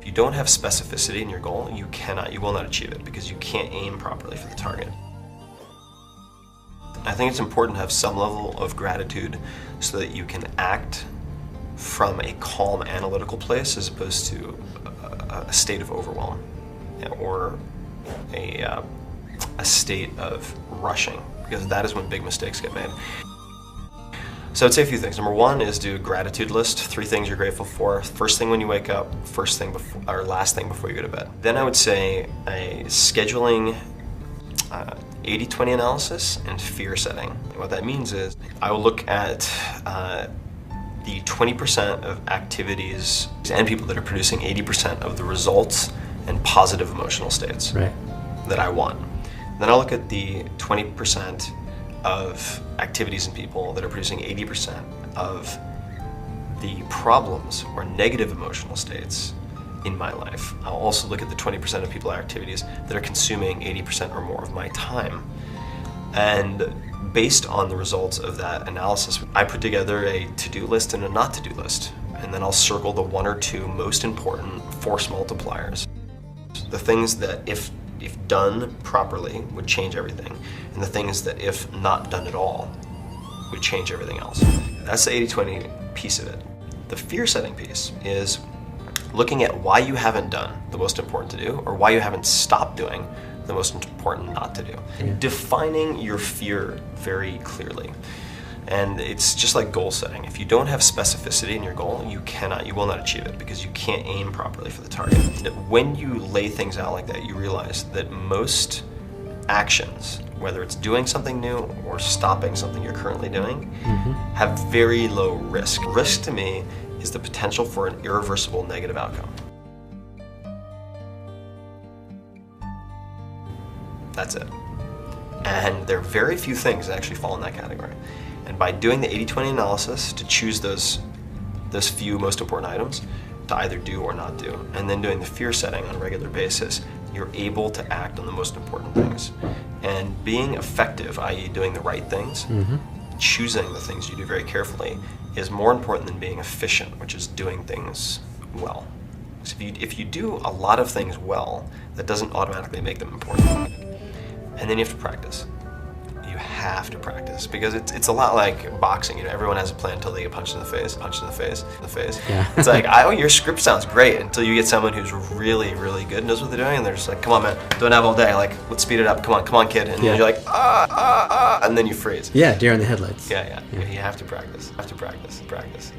If you don't have specificity in your goal, you will not achieve it because you can't aim properly for the target. I think it's important to have some level of gratitude so that you can act from a calm analytical place as opposed to a state of overwhelm or a state of rushing, because that is when big mistakes get made. So I'd say a few things. Number one is do a gratitude list, 3 things you're grateful for. First thing when you wake up, first thing before, or last thing before you go to bed. Then I would say a scheduling 80-20 analysis and fear setting. What that means is I will look at the 20% of activities and people that are producing 80% of the results and positive emotional states that I want. Then I'll look at the 20% of activities and people that are producing 80% of the problems or negative emotional states in my life. I'll also look at the 20% of people or activities that are consuming 80% or more of my time. And based on the results of that analysis, I put together a to-do list and a not to-do list. And then I'll circle the 1 or 2 most important force multipliers. The things that if done properly would change everything, and the things that if not done at all would change everything else. That's the 80-20 piece of it. The fear setting piece is looking at why you haven't done the most important to do, or why you haven't stopped doing the most important not to do. Defining your fear very clearly. And it's just like goal setting. If you don't have specificity in your goal, you will not achieve it because you can't aim properly for the target. When you lay things out like that, you realize that most actions, whether it's doing something new or stopping something you're currently doing, have very low risk. Risk to me is the potential for an irreversible negative outcome. That's it. And there are very few things that actually fall in that category. And by doing the 80-20 analysis to choose those few most important items to either do or not do, and then doing the fear setting on a regular basis, you're able to act on the most important things. And being effective, i.e. doing the right things, choosing the things you do very carefully, is more important than being efficient, which is doing things well. So if you do a lot of things well, that doesn't automatically make them important. And then you have to practice. You have to practice, because it's a lot like boxing. You know, everyone has a plan until they get punched in the face, Yeah. It's like, your script sounds great until you get someone who's really, really good and knows what they're doing, and they're just like, come on, man, don't have all day. Like, let's speed it up. Come on, kid. And you're like, and then you freeze. Yeah, deer in the headlights. Yeah. You have to practice. Practice.